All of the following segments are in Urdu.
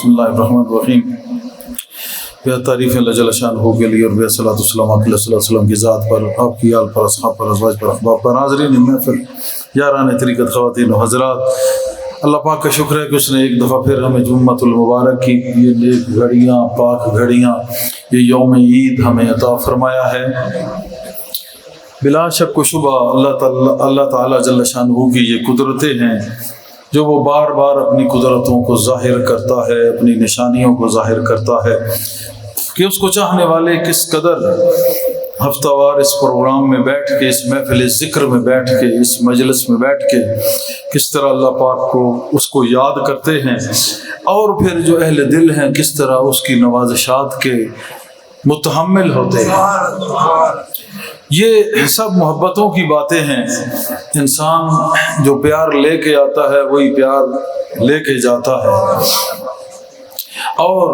بسم اللہ الرحمن الرحیم۔ بے تعریف اللہ جل شانہ کے لیے اور بے صلاۃ والسلام علیہ وسلم کی ذات پر، آپ کی آل پر، اصحاب پر، ازواج پر، احباب پر، حاضرین محفل، یاران طریقت، خواتین و حضرات، اللہ پاک کا شکر ہے کہ اس نے ایک دفعہ پھر ہمیں جمعۃ المبارک کی یہ نیک گھڑیاں، پاک گھڑیاں، یہ یوم عید ہمیں عطا فرمایا ہے۔ بلا شک و شبہ اللہ تعالیٰ جل شانہ کی یہ قدرتیں ہیں جو وہ بار بار اپنی قدرتوں کو ظاہر کرتا ہے، اپنی نشانیوں کو ظاہر کرتا ہے کہ اس کو چاہنے والے کس قدر ہفتہ وار اس پروگرام میں بیٹھ کے، اس محفل ذکر میں بیٹھ کے، اس مجلس میں بیٹھ کے کس طرح اللہ پاک کو اس کو یاد کرتے ہیں، اور پھر جو اہل دل ہیں کس طرح اس کی نوازشات کے متحمل ہوتے ہیں۔ یہ سب محبتوں کی باتیں ہیں۔ انسان جو پیار لے کے آتا ہے وہی پیار لے کے جاتا ہے، اور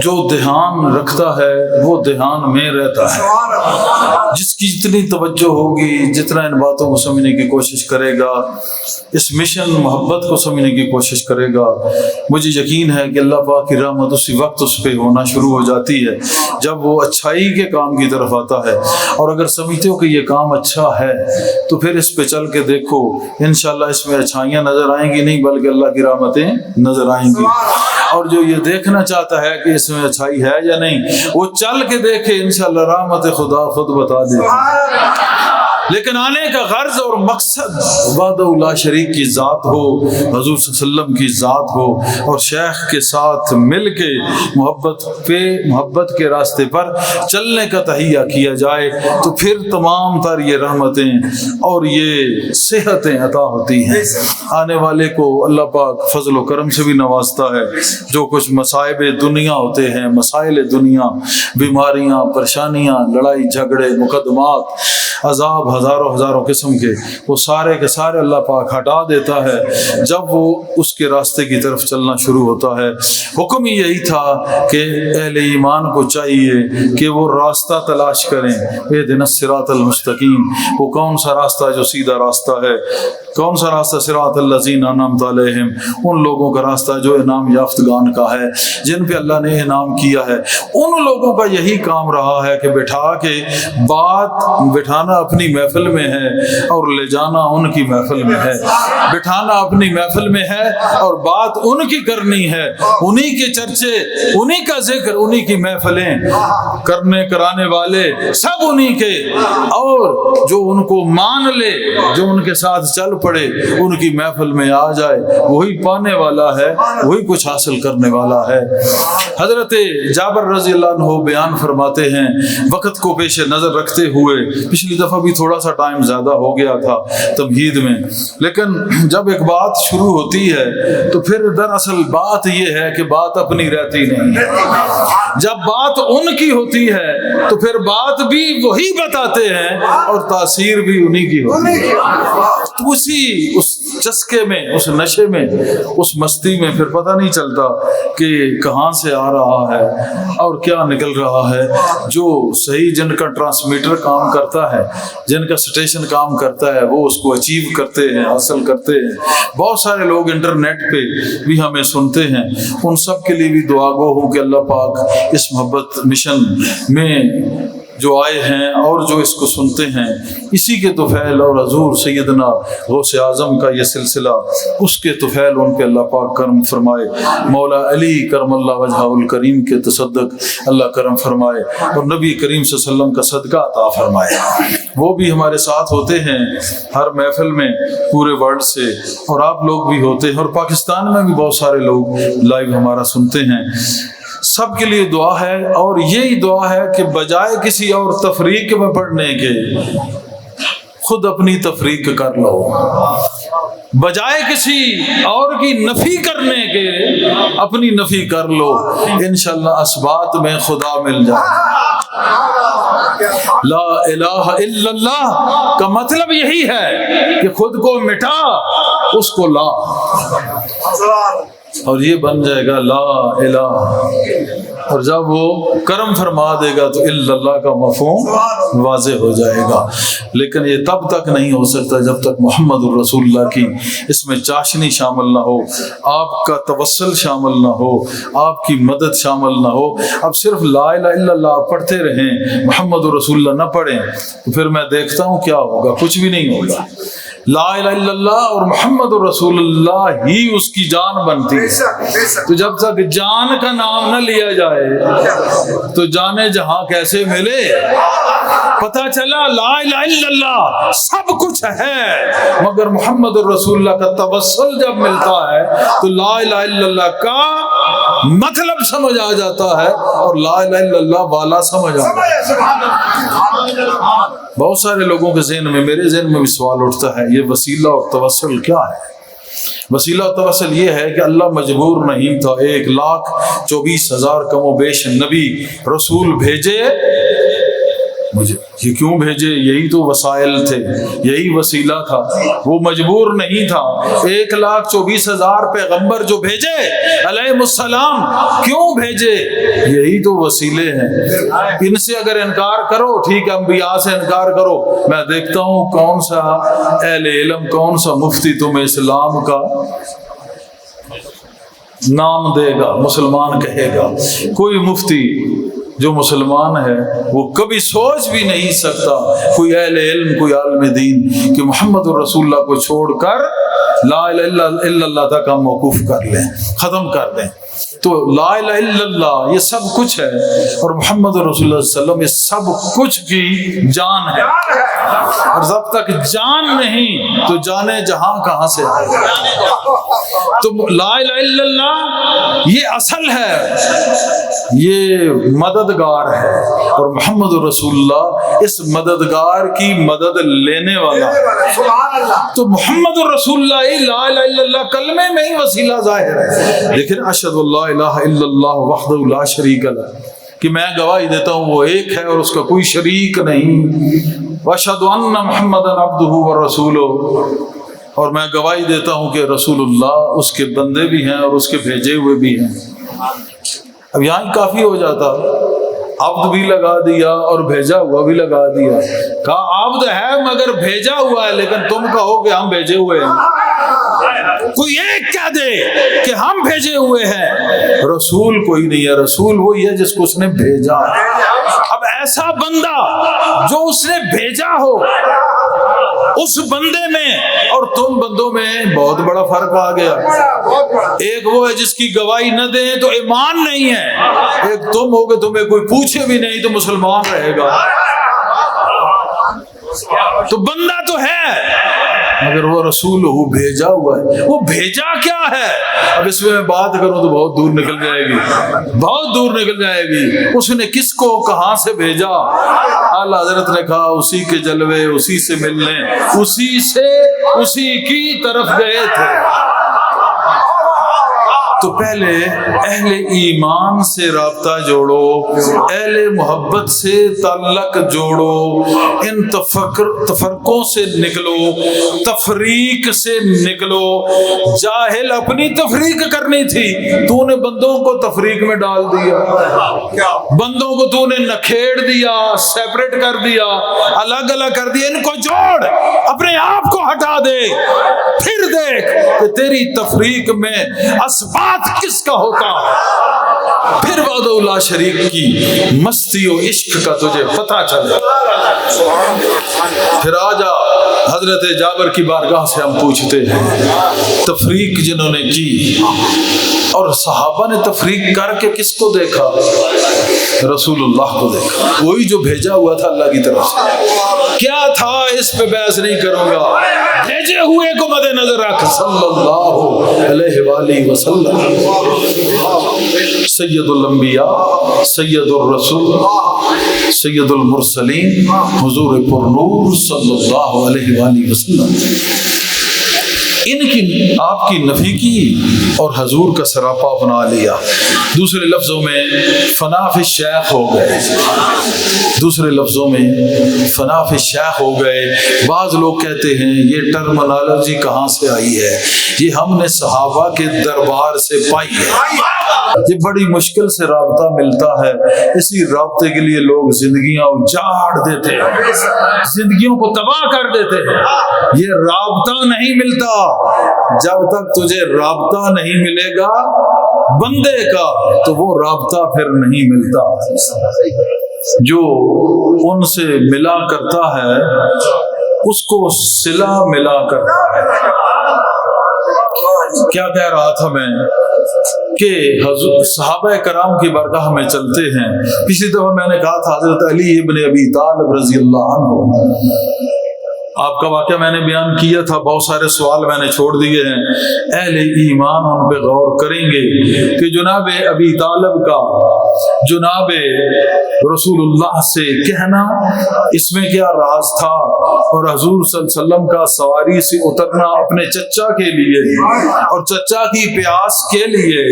جو دھیان رکھتا ہے وہ دھیان میں رہتا ہے۔ جس کی جتنی توجہ ہوگی، جتنا ان باتوں کو سمجھنے کی کوشش کرے گا، اس مشن محبت کو سمجھنے کی کوشش کرے گا، مجھے یقین ہے کہ اللہ پاک کی رحمت اسی وقت اس پہ ہونا شروع ہو جاتی ہے جب وہ اچھائی کے کام کی طرف آتا ہے۔ اور اگر سمجھتے ہو کہ یہ کام اچھا ہے تو پھر اس پہ چل کے دیکھو، انشاءاللہ اس میں اچھائیاں نظر آئیں گی نہیں بلکہ اللہ کی رحمتیں نظر آئیں گی۔ اور جو یہ دیکھنا چاہتا ہے کہ اس میں اچھائی ہے یا نہیں، وہ چل کے دیکھے، انشاءاللہ رحمت خدا خود بتا دے۔ لیکن آنے کا غرض اور مقصد وحدہ لا شریک کی ذات ہو، حضور صلی اللہ علیہ وسلم کی ذات ہو، اور شیخ کے ساتھ مل کے محبت کے راستے پر چلنے کا تہیہ کیا جائے تو پھر تمام تر یہ رحمتیں اور یہ صحتیں عطا ہوتی ہیں۔ آنے والے کو اللہ پاک فضل و کرم سے بھی نوازتا ہے۔ جو کچھ مصائب دنیا ہوتے ہیں، مسائل دنیا، بیماریاں، پریشانیاں، لڑائی جھگڑے، مقدمات، عذاب ہزاروں قسم کے، وہ سارے کے سارے اللہ پاک ہٹا دیتا ہے جب وہ اس کے راستے کی طرف چلنا شروع ہوتا ہے۔ حکم یہی تھا کہ اہل ایمان کو چاہیے کہ وہ راستہ تلاش کریں، اہدنا الصراط المستقیم، وہ کون سا راستہ جو سیدھا راستہ ہے، کون سا راستہ؟ صراط الذین انعمت علیہم، ان لوگوں کا راستہ جو انعام یافتگان کا ہے، جن پہ اللہ نے انعام کیا ہے۔ ان لوگوں کا یہی کام رہا ہے کہ بٹھا کے بٹھانا اپنی محفل میں ہے اور لے جانا ان کی محفل میں ہے۔ بٹھانا اپنی محفل میں ہے اور بات ان کی کرنی ہے، انہی کے چرچے، انہی کا ذکر، انہی کی محفلیں، کرانے والے سب انہی کے، اور جو ان کو مان لے، جو ان کے ساتھ چل پڑے، ان کی محفل میں آ جائے، وہی پانے والا ہے، وہی کچھ حاصل کرنے والا ہے۔ حضرت جابر رضی اللہ عنہ بیان فرماتے ہیں، وقت کو پیش نظر رکھتے ہوئے، پچھلی دفعہ بھی تھوڑا سا ٹائم زیادہ ہو گیا تھا تمہید میں، لیکن جب ایک بات شروع ہوتی ہے تو پھر دراصل بات یہ ہے کہ بات اپنی رہتی نہیں ہے۔ جب بات ان کی ہوتی ہے تو پھر بات بھی وہی بتاتے ہیں اور تاثیر بھی انہی کی ہوتی ہے۔ اس چسکے میں، اس نشے میں، اس مستی میں پھر پتہ نہیں چلتا کہ کہاں سے آ رہا ہے اور کیا نکل رہا ہے۔ جو صحیح جن کا ٹرانسمیٹر کام کرتا ہے، جن کا سٹیشن کام کرتا ہے، وہ اس کو اچیو کرتے ہیں، حاصل کرتے ہیں۔ بہت سارے لوگ انٹرنیٹ پہ بھی ہمیں سنتے ہیں، ان سب کے لیے بھی دعا گو ہوں کہ اللہ پاک اس محبت مشن میں جو آئے ہیں اور جو اس کو سنتے ہیں، اسی کے طفیل اور حضور سیدنا غوث اعظم کا یہ سلسلہ، اس کے طفیل ان پہ اللہ پاک کرم فرمائے۔ مولا علی کرم اللہ وجہہ الکریم کے تصدق اللہ کرم فرمائے، اور نبی کریم صلی اللہ علیہ وسلم کا صدقہ عطا فرمائے۔ وہ بھی ہمارے ساتھ ہوتے ہیں ہر محفل میں پورے ورلڈ سے، اور آپ لوگ بھی ہوتے ہیں، اور پاکستان میں بھی بہت سارے لوگ لائیو ہمارا سنتے ہیں۔ سب کے لیے دعا ہے، اور یہی دعا ہے کہ بجائے کسی اور تفریق میں پڑھنے کے خود اپنی تفریق کر لو، بجائے کسی اور کی نفی کرنے کے اپنی نفی کر لو، انشاءاللہ اسبات میں خدا مل جائے۔ لا الہ الا اللہ کا مطلب یہی ہے کہ خود کو مٹا، اس کو لا، اور یہ بن جائے گا لا الہ اور جب وہ کرم فرما دے گا تو الا اللہ کا مفہوم واضح ہو جائے گا. لیکن یہ تب تک نہیں ہو سکتا جب تک محمد الرسول اللہ کی اس میں چاشنی شامل نہ ہو، آپ کا توسل شامل نہ ہو، آپ کی مدد شامل نہ ہو. اب صرف لا الہ الا اللہ پڑھتے رہیں، محمد الرسول اللہ نہ پڑھیں تو پھر میں دیکھتا ہوں کیا ہوگا، کچھ بھی نہیں ہوگا. لا الہ الا اللہ اور محمد الرسول اللہ ہی اس کی جان بنتی ہے. تو جب تک جان کا نام نہ لیا جائے تو جانے جہاں کیسے ملے؟ پتہ چلا لا الہ الا اللہ سب کچھ ہے، مگر محمد الرسول اللہ کا توسل جب ملتا ہے تو لا الہ الا اللہ کا مطلب سمجھ آ جاتا ہے اور لا الہ الا اللہ والا سمجھ آ جاتا ہے. بہت سارے لوگوں کے ذہن میں، میرے ذہن میں بھی سوال اٹھتا ہے، یہ وسیلہ اور توسل کیا ہے؟ وسیلہ اور توسل یہ ہے کہ اللہ مجبور نہیں تھا 1,24,000 کم و بیش نبی رسول بھیجے مجھے. یہ کیوں بھیجے؟ یہی تو وسائل تھے، یہی وسیلہ تھا. وہ مجبور نہیں تھا. 1,24,000 پیغمبر جو بھیجے علیہ السلام کیوں بھیجے؟ یہی تو وسیلے ہیں. ان سے اگر انکار کرو ٹھیک ہے، انبیاء سے انکار کرو، میں دیکھتا ہوں کون سا اہل علم، کون سا مفتی تمہیں اسلام کا نام دے گا، مسلمان کہے گا. کوئی مفتی جو مسلمان ہے وہ کبھی سوچ بھی نہیں سکتا، کوئی اہل علم، کوئی عالم دین، کہ محمد الرسول اللہ کو چھوڑ کر لا الہ الا اللہ تک ہم موقوف کر لیں، ختم کر دیں. تو لا الہ الا اللہ یہ سب کچھ ہے، اور محمد رسول اللہ صلی اللہ علیہ وسلم یہ سب کچھ کی جان ہے. اور جب تک جان نہیں تو جانے جہاں کہاں سے آئے گا. تو لا الہ الا اللہ یہ اصل ہے، یہ مددگار ہے، اور محمد رسول اللہ اس مددگار کی مدد لینے والا ہے. تو محمد رسول اللہ لا الہ الا اللہ کلمے میں ہی وسیلہ ظاہر ہے. لیکن اشہد اللہ الہ الا اللہ وحدہ لا شریک لہ، کہ میں گواہی دیتا ہوں وہ ایک ہے اور اس کا کوئی شریک نہیں. واشہد ان محمدا عبدہ ورسولہ، اور میں گواہی دیتا ہوں کہ رسول اللہ اس کے بندے بھی ہیں اور اس کے بھیجے ہوئے بھی ہیں. اب یہاں کافی ہو جاتا، عبد بھی لگا دیا اور بھیجا ہوا بھی لگا دیا. کہا عبد ہے مگر بھیجا ہوا ہے، لیکن تم کہو کہ ہم بھیجے ہوئے ہیں. کوئی ایک کہہ دے کہ ہم بھیجے ہوئے ہیں، رسول کوئی نہیں ہے. رسول وہی ہے جس کو اس نے بھیجا. اب ایسا بندہ جو اس نے بھیجا ہو، اس بندے میں اور تم بندوں میں بہت بڑا فرق آ گیا. ایک وہ ہے جس کی گواہی نہ دیں تو ایمان نہیں ہے، ایک تم ہو کہ تمہیں کوئی پوچھے بھی نہیں تو مسلمان رہے گا. تو بندہ تو ہے مگر وہ رسول وہ بھیجا ہوا ہے. وہ بھیجا کیا ہے؟ اب اس میں بات کروں تو بہت دور نکل جائے گی، بہت دور نکل جائے گی. اس نے کس کو کہاں سے بھیجا؟ اعلیٰ حضرت نے کہا اسی کے جلوے، اسی سے ملنے، اسی سے اسی کی طرف گئے تھے. تو پہلے اہل ایمان سے رابطہ جوڑو، اہل محبت سے تعلق جوڑو، ان تفرقوں سے نکلو، تفریق سے نکلو. جاہل اپنی تفریق کرنی تھی، تو نے بندوں کو تفریق میں ڈال دیا، بندوں کو تو نے نکھیڑ دیا، سیپریٹ کر دیا، الگ الگ کر دیا. ان کو جوڑ، اپنے آپ کو ہٹا دے، پھر دیکھ کہ تیری تفریق میں اسباب کس کا ہوتا ہے. پھر وحدہ لا شریک کی مستی و عشق کا تجھے پتہ چلے. پھر آجا حضرت جابر کی بارگاہ سے ہم پوچھتے ہیں، تفریق جنہوں نے کی، اور صحابہ نے تفریق کر کے کس کو دیکھا؟ رسول اللہ کو دیکھا، وہی جو بھیجا ہوا تھا اللہ کی طرف سے. کیا تھا اس پہ بحث نہیں کروں گا، بھیجے ہوئے کو مد نظر رکھ. صلی اللہ علیہ وآلہ وسلم سید الانبیاء، سید الرسول، سید المرسلین، حضور پر نور صلی اللہ علیہ وآلہ وسلم. ان کی آپ کی نفی کی اور حضور کا سراپا اپنا لیا. دوسرے لفظوں میں فنا فی الشیخ ہو گئے، دوسرے لفظوں میں فنا فی الشیخ ہو گئے. بعض لوگ کہتے ہیں یہ ٹرمنالوجی کہاں سے آئی ہے؟ یہ ہم نے صحابہ کے دربار سے پائی ہے. یہ بڑی مشکل سے رابطہ ملتا ہے، اسی رابطے کے لیے لوگ زندگیاں اجاڑ دیتے ہیں، زندگیوں کو تباہ کر دیتے ہیں۔ یہ رابطہ نہیں ملتا جب تک تجھے رابطہ نہیں ملے گا بندے کا، تو وہ رابطہ پھر نہیں ملتا۔ جو ان سے ملا کرتا ہے اس کو صلہ ملا کرتا ہے۔ کیا کہہ رہا تھا میں کہ صحابہ کرام کی بارگاہ میں چلتے ہیں۔ پچھلی دفعہ میں نے کہا تھا حضرت علی ابن ابی طالب رضی اللہ عنہ، آپ کا واقعہ میں نے بیان کیا تھا، بہت سارے سوال میں نے چھوڑ دیے ہیں، اہل ایمان ان پہ غور کریں گے کہ جناب ابی طالب کا جناب رسول اللہ سے کہنا اس میں کیا راز تھا، اور حضور صلی اللہ علیہ وسلم کا سواری سے اترنا اپنے چچا کے لیے اور چچا کی پیاس کے لیے۔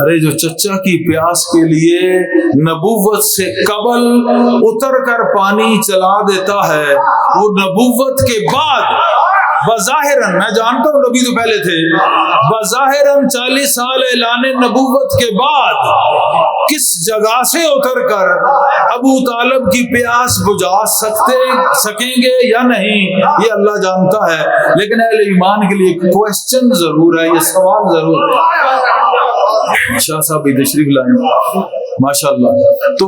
ارے جو چچا کی پیاس کے لیے نبوت سے قبل اتر کر پانی چلا دیتا ہے، وہ نبوت کے بعد بظاہراً، میں جانتا ہوں نبی تو پہلے تھے، بظاہراً 40 سال اعلان نبوت کے بعد کس جگہ سے اتر کر ابو طالب کی پیاس بجھا سکیں گے یا نہیں، یہ اللہ جانتا ہے، لیکن اہل ایمان کے لیے کوشچن ضرور ہے، یہ سوال ضرور ہے۔ شاہ صاحب بھی تشریف لائیں، ماشاء اللہ۔ تو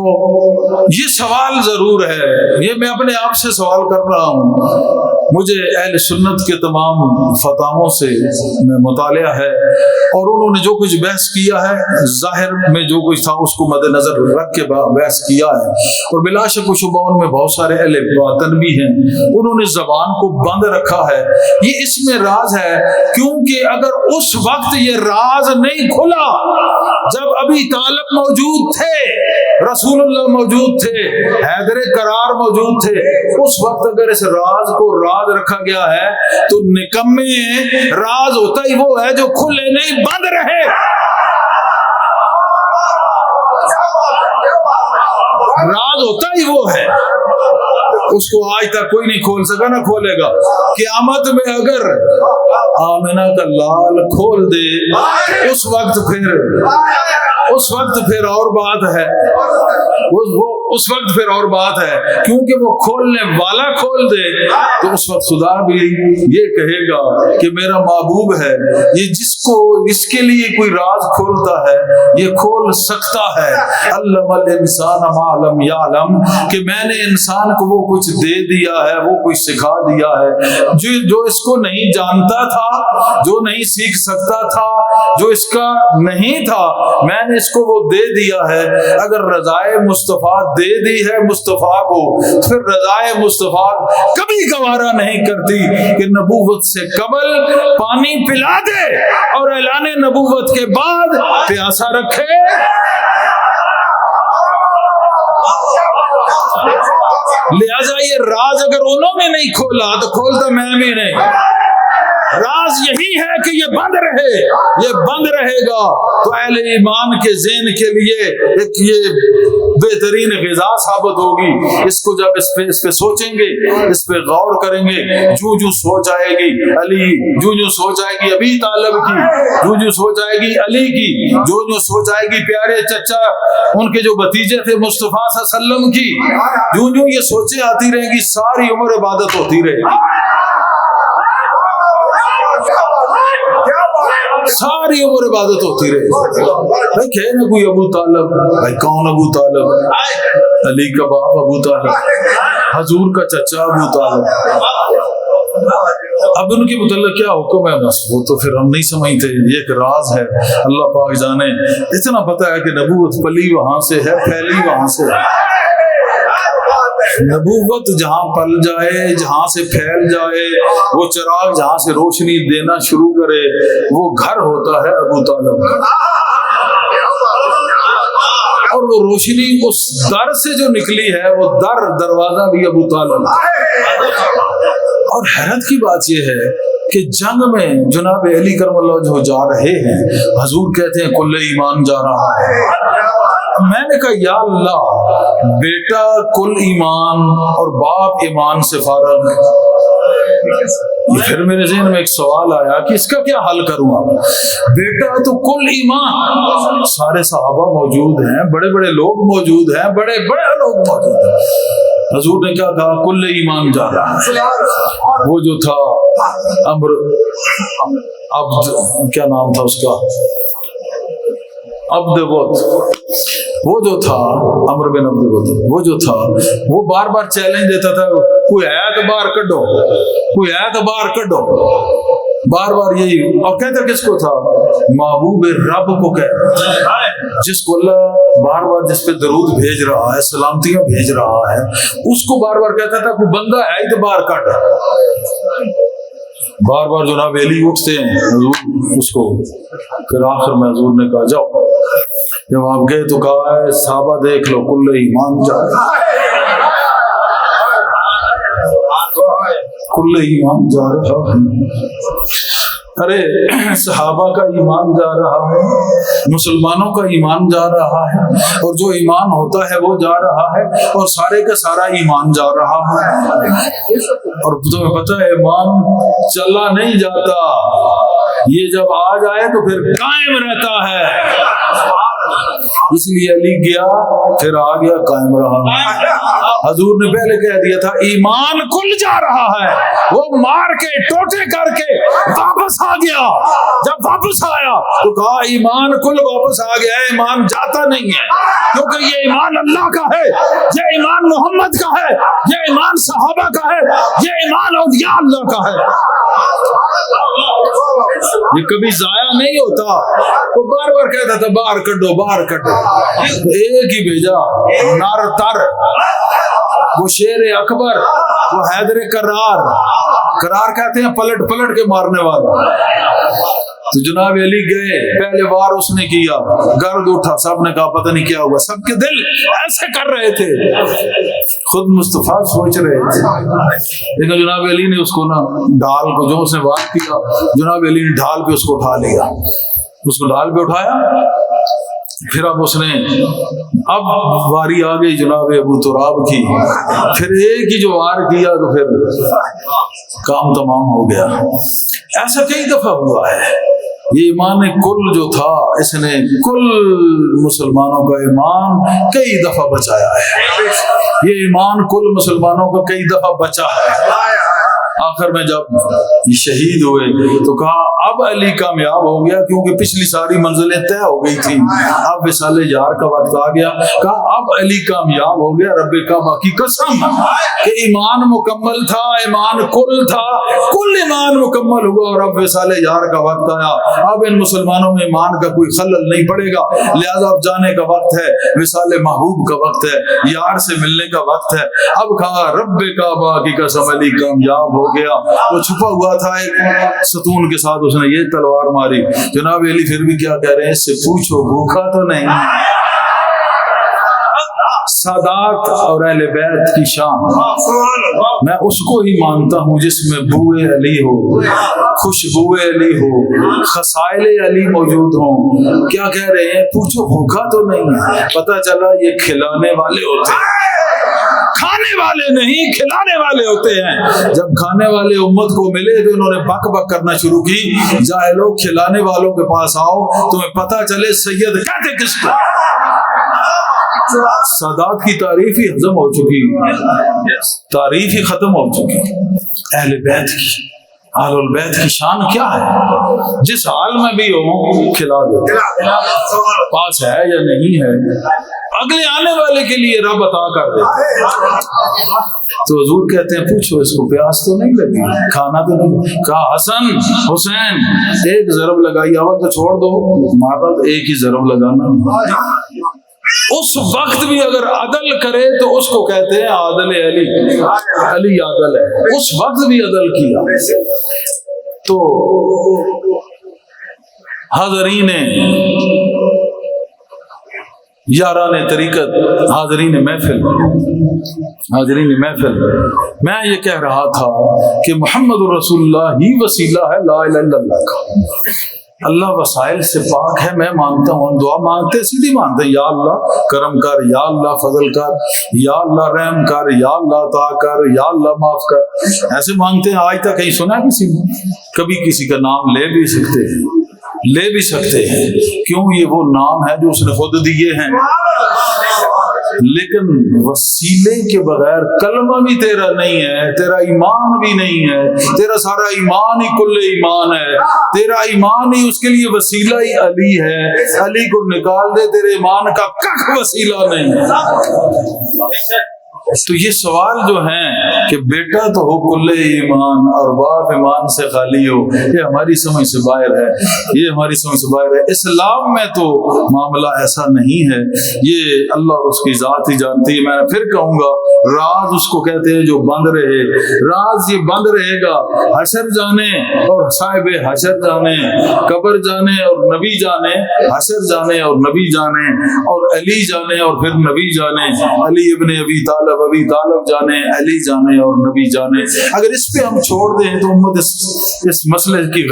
یہ سوال ضرور ہے، یہ میں اپنے آپ سے سوال کر رہا ہوں، مجھے اہل سنت کے تمام فتاووں سے مطالعہ ہے، اور انہوں نے جو کچھ بحث کیا ہے ظاہر میں جو کچھ تھا اس کو مد نظر رکھ کے بحث کیا ہے، اور بلا شک و شبہ ان میں بہت سارے اہل باطن بھی ہیں، انہوں نے زبان کو بند رکھا ہے۔ یہ اس میں راز ہے کیونکہ اگر اس وقت یہ راز نہیں کھلا جب ابی طالب موجود تھے، رسول اللہ موجود تھے، حیدر کرار موجود تھے، اس وقت اگر اس راز کو راز رکھا گیا ہے تو نکمے راز ہوتا ہی وہ ہے جو کھلے نہیں بند رہے۔ راز ہوتا ہی وہ ہے، اس کو آج تک کوئی نہیں کھول سکا نہ کھولے گا۔ قیامت میں اگر آمنہ کا لال کھول دے اس وقت پھر اور بات ہے، اس وقت پھر اور بات ہے، کیونکہ وہ کھولنے والا کھول دے تو اس وقت خدا بھی یہ کہے گا کہ میرا محبوب ہے، یہ جس کے لیے کوئی راز کھولتا ہے یہ کھول سکتا ہے۔ علم الانسان ما لم یعلم، کہ میں نے انسان کو وہ کچھ دے دیا ہے، وہ کچھ سکھا دیا ہے جو اس کو نہیں جانتا تھا، جو نہیں سیکھ سکتا تھا، جو اس کا نہیں تھا، میں نے اس کو وہ دے دیا ہے۔ اگر رضائے مصطفیٰ دے دی ہے مصطفیٰ کو، پھر رضائے مصطفیٰ کبھی گوارا نہیں کرتی کہ نبوت سے قبل پانی پلا دے اور اعلان نبوت کے بعد پیاسا رکھے۔ لہذا یہ راز اگر انہوں نے نہیں کھولا تو کھولتا میں بھی نہیں۔ راز یہی ہے کہ یہ بند رہے، یہ بند رہے گا تو اہل ایمان کے ذہن کے لیے ایک یہ بہترین غذا ثابت ہوگی۔ اس کو جب اس پہ سوچیں گے، اس پہ غور کریں گے، جو سوچ آئے گی علی، جو سوچ آئے گی ابی طالب کی، جو سوچ آئے گی علی کی، جو سوچ آئے گی پیارے چچا ان کے جو بھتیجے تھے مصطفیٰ صلی اللہ علیہ وسلم کی، جو یہ سوچیں آتی رہیں گی، ساری عمر عبادت ہوتی رہے گی، ساری عمر عبادت ہوتی رہے۔ بھائی کہے نا کوئی ابو طالب، بھائی کون ابو طالب؟ علی کا باپ ابو طالب، حضور کا چچا ابو طالب۔ اب ان کے متعلق کیا حکم ہے بس وہ تو پھر ہم نہیں سمجھتے، یہ ایک راز ہے، اللہ پاک جانے۔ اتنا پتہ ہے کہ نبوت پلی وہاں سے ہے، پھیلی وہاں سے ہے۔ نبوت جہاں پل جائے، جہاں سے پھیل جائے، وہ چراغ جہاں سے روشنی دینا شروع کرے، وہ گھر ہوتا ہے ابو طالب کا، اور وہ روشنی اس در سے جو نکلی ہے وہ دروازہ بھی ابو طالب۔ اور حیرت کی بات یہ ہے کہ جنگ میں جناب علی کرم اللہ جو جا رہے ہیں، حضور کہتے ہیں کل ایمان جا رہا ہے۔ میں نے کہا یا اللہ، بیٹا کل ایمان اور باپ ایمان سے فارغ ہے، پھر میرے ذہن میں ایک سوال آیا کہ اس کا کیا حل کروں اب؟ بیٹا تو کل ایمان، سارے صحابہ موجود ہیں، بڑے بڑے لوگ موجود ہیں، بڑے بڑے لوگ موجود ہیں، حضور نے کیا کہا؟ کل ایمان جا رہا ہے۔ وہ جو تھا عبد، کیا نام تھا اس کا، عبد وہ جو تھا، عمرو بن عبد وہ جو تھا، وہ بار بار چیلنج دیتا تھا، کوئی ہے تو باہر کڈو، کوئی ہے تو باہر کڈو، بار بار یہی۔ اور کہتا کس کو تھا؟ محبوب رب کو کہتا، جس کو اللہ بار بار جس پہ درود بھیج رہا ہے، سلامتیاں بھیج رہا ہے، اس کو بار بار کہتا تھا کوئی بندہ ہے ہی تو باہر کڈ۔ بار بار جناب علی اٹھتے ہیں، حضور اس کو، پھر آخر میں حضور نے کہا جاؤ۔ جب آپ گئے تو کہا ہے صحابہ دیکھ لو کل ایمان جا رہا ہے، کل ایمان جا رہا ہے۔ ارے صحابہ کا ایمان جا رہا ہے، مسلمانوں کا ایمان جا رہا ہے، اور جو ایمان ہوتا ہے وہ جا رہا ہے، اور سارے کا سارا ایمان جا رہا ہے۔ اور تمہیں پتہ ہے ایمان چلا نہیں جاتا، یہ جب آ جائے تو پھر قائم رہتا ہے۔ اس لیے علی گیا، پھر آ گیا، قائم رہا۔ حضور نے پہلے کہہ دیا تھا ایمان کل جا رہا ہے، وہ مار کے ٹوٹے کر کے واپس آ گیا۔ جب واپس آیا تو کہا ایمان کل واپس آ گیا ہے، ایمان جاتا نہیں ہے، کیونکہ یہ ایمان اللہ کا ہے، یہ ایمان محمد کا ہے، یہ ایمان صحابہ کا ہے، یہ ایمان اولیاء اللہ کا ہے، یہ کبھی ضائع نہیں ہوتا۔ وہ بار بار کہتا تھا باہر کڈو باہر کڈو، ایک ہی بھیجا، نر تر، وہ شیر اکبر، وہ حیدر کرار، کرار کہتے ہیں پلٹ پلٹ کے مارنے والا۔ تو جناب علی گئے، پہلے وار اس نے کیا، گرد اٹھا، سب نے کہا پتہ نہیں کیا ہوا، سب کے دل ایسے کر رہے تھے، خود مصطفیٰ سوچ رہے تھے، لیکن جناب علی نے اس کو نا ڈھال کو، جو اس نے وار کیا، جناب علی نے ڈھال پہ اس کو اٹھا لیا، اس کو ڈھال پہ اٹھایا۔ پھر اب اس نے، اب واری آ گئی جناب ابو تراب کی، پھر ایک ہی جو وار کیا تو پھر کام تمام ہو گیا۔ ایسا کئی دفعہ ہوا ہے۔ یہ ایمان کل جو تھا، اس نے کل مسلمانوں کا ایمان کئی دفعہ بچایا ہے، یہ ایمان کل مسلمانوں کا کئی دفعہ بچا ہے۔ آخر میں جب یہ شہید ہوئے تو کہا اب علی کامیاب ہو گیا، کیونکہ پچھلی ساری منزلیں طے ہو گئی تھی، اب وصال یار کا وقت آ گیا۔ کہا اب علی کامیاب ہو گیا، رب کعبہ کی قسم کہ ایمان مکمل تھا، ایمان کل تھا، کل ایمان مکمل ہوا، اور اب وصال یار کا وقت آیا، اب ان مسلمانوں میں ایمان کا کوئی خلل نہیں پڑے گا، لہذا اب جانے کا وقت ہے، وصال محبوب کا وقت ہے، یار سے ملنے کا وقت ہے۔ اب کہا رب کعبہ کی قسم علی کامیاب ہو گیا۔ وہ چھپا ہوا تھا ایک ستون کے ساتھ، اس نے یہ تلوار ماری، جناب علی پھر بھی کیا کہہ رہے ہیں، اس سے پوچھو بھوکا تو نہیں۔ سادات اور اہل بیت کی شان، میں اس کو ہی مانتا ہوں جس میں بوئے علی ہو، خوشبوئے علی ہو، خصائل علی موجود ہوں۔ کیا کہہ رہے ہیں، پوچھو بھوکا تو نہیں۔ پتہ چلا یہ کھلانے والے ہوتے ہیں، کھانے والے نہیں، کھلانے والے ہوتے ہیں۔ جب کھانے والے امت کو ملے تو انہوں نے بک بک کرنا شروع کی، جاہلو کھلانے والوں کے پاس آؤ، تمہیں پتہ چلے سید کہتے کس کو۔ سادات کی تعریف ہی ہضم ہو چکی، تعریف ہی ختم ہو چکی۔ اہل بیت کی، اہل البیت کی شان کیا ہے؟ جس حال میں بھی ہو کھلا دو، پاس ہے یا نہیں ہے، اگلے آنے والے کے لیے رب عطا کر دیتے۔ تو حضور کہتے ہیں پوچھو اس کو پیاس تو نہیں لگی، کھانا تو نہیں۔ کہا حسن حسین ایک ضرب لگائی، اول تو چھوڑ دو، مارا تو ایک ہی ضرب لگانا۔ اس وقت بھی اگر عدل کرے تو اس کو کہتے ہیں عادل علی، علی عادل ہے، اس وقت بھی عدل کیا۔ تو حاضرین یاران طریقت، حاضرین محفل، میں یہ کہہ رہا تھا کہ محمد رسول اللہ ہی وسیلہ ہے لا الہ الا اللہ کا۔ اللہ وسائل سے پاک ہے، میں مانتا ہوں، ہم دعا مانگتے سیدھی مانتے ہیں، یا اللہ کرم کر، یا اللہ فضل کر، یا اللہ رحم کر، یا اللہ عطا کر، یا اللہ معاف کر۔ ایسے مانگتے ہیں، آج تک کہیں سنا کسی نے؟ کبھی کسی کا نام لے بھی سکتے ہیں، لے بھی سکتے ہیں، کیوں؟ یہ وہ نام ہے جو اس نے خود دیے ہیں، لیکن وسیلے کے بغیر کلمہ بھی تیرا نہیں ہے، تیرا ایمان بھی نہیں ہے، تیرا سارا ایمان ہی کل ایمان ہے، تیرا ایمان ہی اس کے لیے وسیلہ ہی علی ہے، علی کو نکال دے تیرے ایمان کا کخ وسیلہ نہیں ہے۔ تو یہ سوال جو ہیں کہ بیٹا تو ہو کل ایمان اور باپ ایمان سے خالی ہو، یہ ہماری سمجھ سے باہر ہے، یہ ہماری سمجھ سے باہر ہے۔ اسلام میں تو معاملہ ایسا نہیں ہے، یہ اللہ اور اس کی ذات ہی جانتی ہے۔ میں پھر کہوں گا، راز اس کو کہتے ہیں جو بند رہے، راز یہ بند رہے گا، حشر جانے اور صاحب حشر جانے، قبر جانے اور نبی جانے، حشر جانے اور نبی جانے، اور علی جانے اور پھر نبی جانے، علی ابن ابی طالب جانے، علی جانے اور نبی جانے۔ اگر اس پہ ہم چھوڑ دیں تو امت اس مسئلے کی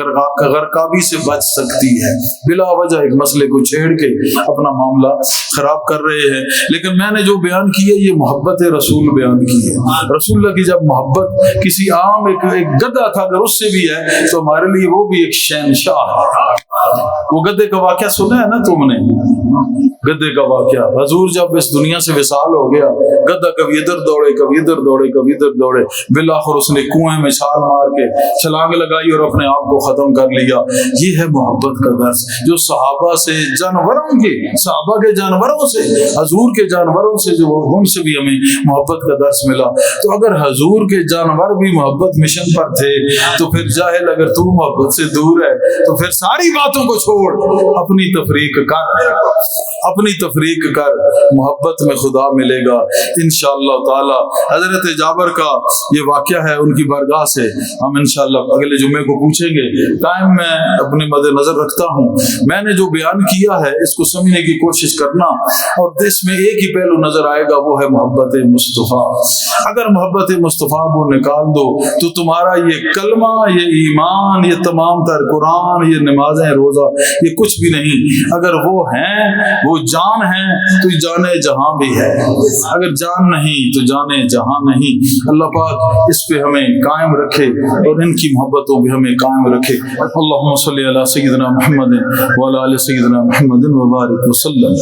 غرقابی سے بچ سکتی ہے۔ بلا وجہ ایک مسئلے کو چھیڑ کے اپنا معاملہ خراب کر رہے ہیں۔ لیکن میں نے جو بیان کی ہے یہ محبت رسول بیان کی ہے۔ رسول اللہ کی جب محبت کسی عام ایک گدھا تھا اگر اس سے بھی ہے تو ہمارے لیے وہ بھی ایک شہنشاہ ہے۔ وہ گدھے کا واقعہ سنا ہے نا تم نے؟ گدھے کا واقعہ، حضور جب اس دنیا سے وصال ہو گیا، گدھا کبھی ادھر دوڑے کبھی ادھر دوڑے کبھی ادھر دوڑے، بالآخر اس نے کنویں میں چھال مار کے چھلانگ لگائی اور اپنے آپ کو ختم کر لیا۔ یہ ہے محبت کا درس جو صحابہ سے، جانوروں کے، صحابہ کے جانوروں سے، حضور کے جانوروں سے، جو ان سے بھی ہمیں محبت کا درس ملا۔ تو اگر حضور کے جانور بھی محبت مشن پر تھے تو پھر جاہل اگر تو محبت سے دور ہے تو پھر ساری باتوں کو چھوڑ، اپنی تفریق کر، اپنی تفریق کر، محبت میں خدا ملے گا انشاءاللہ تعالی۔ حضرت جابر کا یہ واقعہ ہے، ان کی بارگاہ سے ہم انشاءاللہ اگلے جمعے کو پوچھیں گے۔ ٹائم میں اپنے مد نظر رکھتا ہوں، میں نے جو بیان کیا ہے اس کو سمجھنے کی کوشش کرنا، اور اس میں ایک ہی پہلو نظر آئے گا، وہ ہے محبت مصطفیٰ۔ اگر محبت مصطفیٰ کو نکال دو تو تمہارا یہ کلمہ، یہ ایمان، یہ تمام تر قرآن، یہ نمازیں، روزہ، یہ کچھ بھی نہیں۔ اگر وہ ہیں، وہ جان ہیں تو جان جہاں بھی ہے، اگر جان نہیں تو جانے جہاں نہیں۔ اللہ پاک اس پہ ہمیں قائم رکھے اور ان کی محبتوں پہ ہمیں قائم رکھے۔ اللہم صلی علی سیدنا محمد وعلی آل سیدنا محمد وبارک وسلم۔